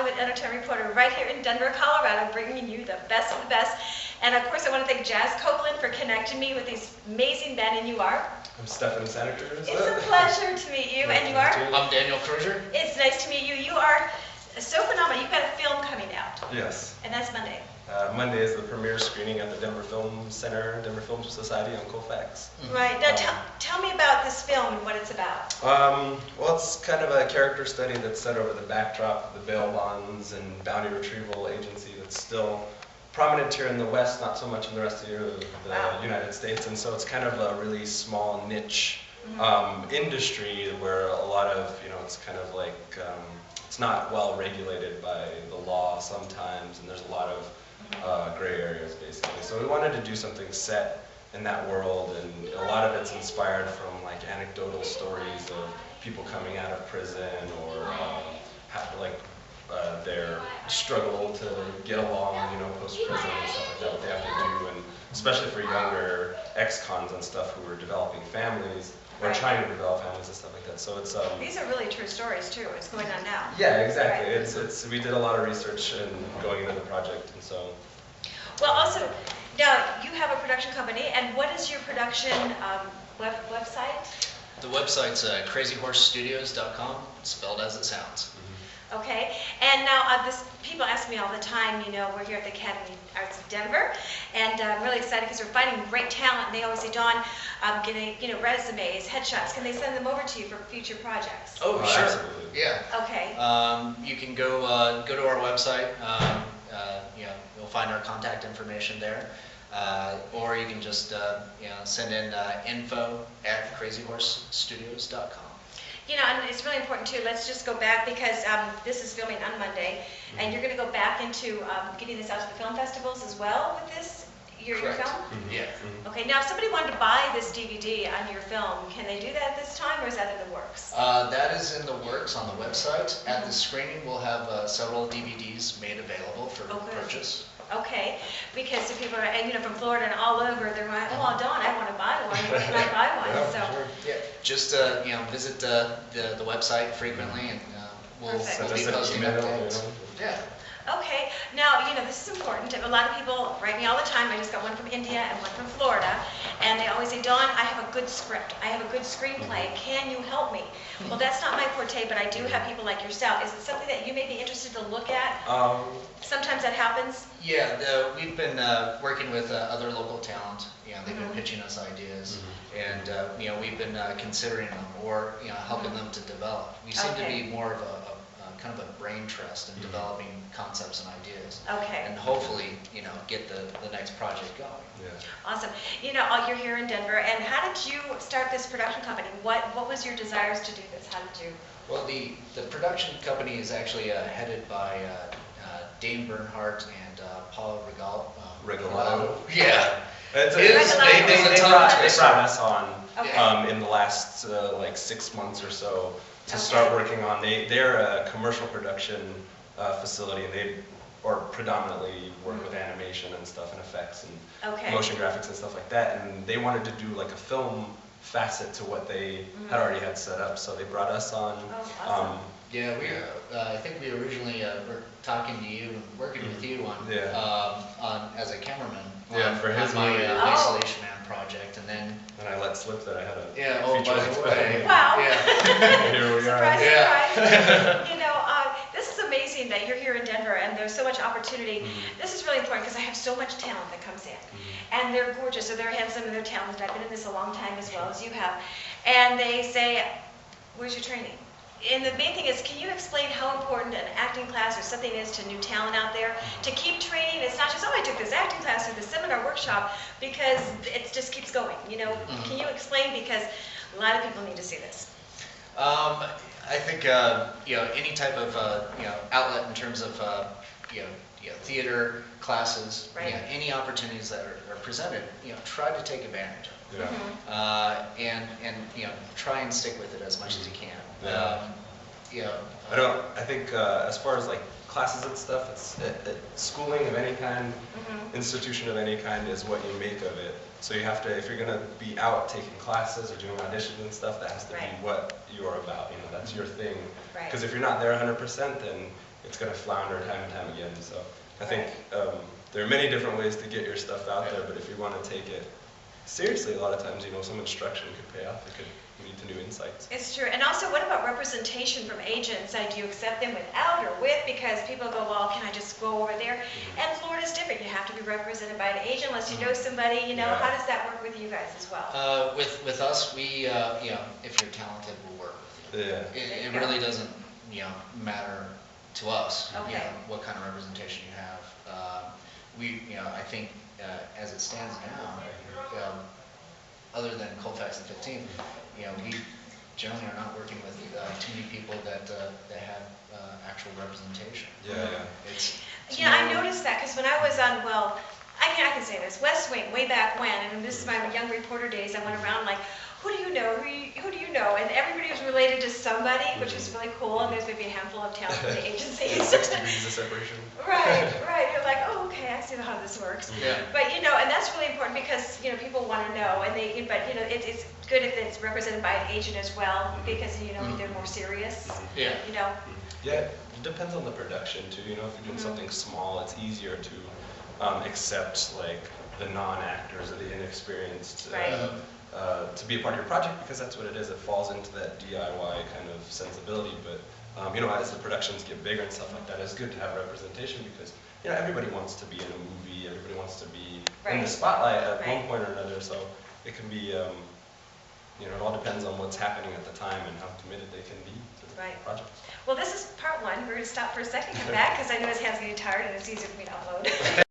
Hollywood entertainment reporter right here in Denver, Colorado, bringing you the best of the best. And of course, I want to thank Jazz Copeland for connecting me with these amazing men, and you are? I'm Stefan Santa Cruz. It's a pleasure to meet you, and you are? I'm Daniel Crozier. It's nice to meet you. You are so phenomenal. You've got a film coming out. Yes. And that's Monday. Monday is the premiere screening at the Denver Film Center, Denver Film Society on Colfax. Right. Now tell me about this film and what it's about. Well, it's kind of a character study that's set over the backdrop of the bail bonds and bounty retrieval agency that's still prominent here in the West, not so much in the rest of the United States. And so it's kind of a really small niche industry where a lot of, it's kind of like, it's not well regulated by the law sometimes, and there's a lot of gray areas basically. So we wanted to do something set in that world, and a lot of it's inspired from like anecdotal stories of people coming out of prison or their struggle to get along, post-prison and stuff like that, what they have to do, and especially for younger ex-cons and stuff who are developing families or trying to develop families and stuff like that. So it's these are really true stories too. It's going on now. Yeah, exactly. Right. It's we did a lot of research and going into the project, and so. Well, also, now you have a production company, and what is your production website? The website's crazyhorsestudios.com, spelled as it sounds. Okay, and now people ask me all the time, we're here at the Academy Arts of Denver, and I'm really excited because we're finding great talent, and they always say, Dawn, I'm getting, resumes, headshots, can they send them over to you for future projects? Oh, sure. Absolutely. Yeah. Okay. You can go to our website, you'll find our contact information there, or you can just, send in info@crazyhorsestudios.com. And it's really important too, let's just go back because this is filming on Monday, and you're going to go back into getting this out to the film festivals as well with this, your film? Yeah. Okay, now if somebody wanted to buy this DVD on your film, can they do that this time, or is that in the works? That is in the works on the website. At the screening, we'll have several DVDs made available for purchase. Okay, because if people are, from Florida and all over, they're like, oh, Dawn, I want to buy one. Where can I buy one? Yeah, so, sure. Yeah, just visit the website frequently, and we'll be posting updates. Yeah. Okay, now, this is important. A lot of people write me all the time. I just got one from India and one from Florida, and they always say, Dawn, I have a good script. I have a good screenplay. Can you help me? Well, that's not my forte, but I do have people like yourself. Is it something that you may be interested to look at? Sometimes that happens. Yeah, we've been working with other local talent. They've been pitching us ideas, and we've been considering them or helping them to develop. We seem to be more of a kind of a brain trust in developing concepts and ideas. Okay. And hopefully, get the next project going. Yeah. Awesome. You're here in Denver, and how did you start this production company? What was your desires to do this? How did you? Well, the production company is actually headed by Dane Bernhardt and Paula Regalado. Yeah. They brought us on in the last 6 months or so to start working on. They're a commercial production facility, and they predominantly work with animation and stuff and effects and motion graphics and stuff like that. And they wanted to do like a film facet to what they had set up, so they brought us on. Oh, awesome. Yeah, I think we originally were talking to you and working with you on as a cameraman for his my movie. Isolation Man project, and then I let slip that I had a by the way. Wow. Yeah. Here we Surprise, are. surprise. This is amazing that you're here in Denver and there's so much opportunity. This is really important because I have so much talent that comes in. And they're gorgeous, or they're handsome, and they're talented. I've been in this a long time as well as you have. And they say, where's your training? And the main thing is, can you explain how important an acting class or something is to new talent out there? To keep training, it's not just, I took this acting class or this seminar workshop, because it just keeps going. Can you explain, because a lot of people need to see this. I think any type of outlet in terms of theater classes, any opportunities that are presented, try to take advantage of it. Yeah. And try and stick with it as much as you can. I think as far as like classes and stuff, it's schooling of any kind, institution of any kind is what you make of it. So you have to, if you're going to be out taking classes or doing auditions and stuff, that has to be what you're about. That's your thing. Because if you're not there 100%, then it's going to flounder time and time again. So I think there are many different ways to get your stuff out there, but if you want to take it seriously, a lot of times, some instruction could pay off. It could lead to new insights. It's true. And also, what about representation from agents? Do you accept them without or with? Because people go, well, can I just go over there? And Florida's different. You have to be represented by an agent unless you know somebody. How does that work with you guys as well? With us, we, if you're talented, we'll work with you. Yeah. It really doesn't, matter to us, Okay. what kind of representation you have. I think as it stands now, other than Colfax and 15th, we generally are not working with too many people that have actual representation. Yeah. I noticed that because when I was on, I can say this, West Wing, way back when, and this is my young reporter days, I went around like, who do you know? Who do you know? And everybody was related to somebody, which was really cool, and there's maybe a handful of talent from the agencies. 6 degrees of separation. Right. You're like, oh, okay, I see how this works. Yeah. But, and that's really important because, people want to know, and it's good if it's represented by an agent as well, because, they're more serious. Yeah. Yeah, it depends on the production too. If you're doing something small, it's easier to accept like the non-actors or the inexperienced to be a part of your project, because that's what it is. It falls into that DIY kind of sensibility. But as the productions get bigger and stuff like that, it's good to have representation because everybody wants to be in a movie. Everybody wants to be in the spotlight at one point or another. So it can be, it all depends on what's happening at the time and how committed they can be to the project. Well, this is part one. We're going to stop for a second, come back, because I know his hand's getting tired and it's easier for me to upload.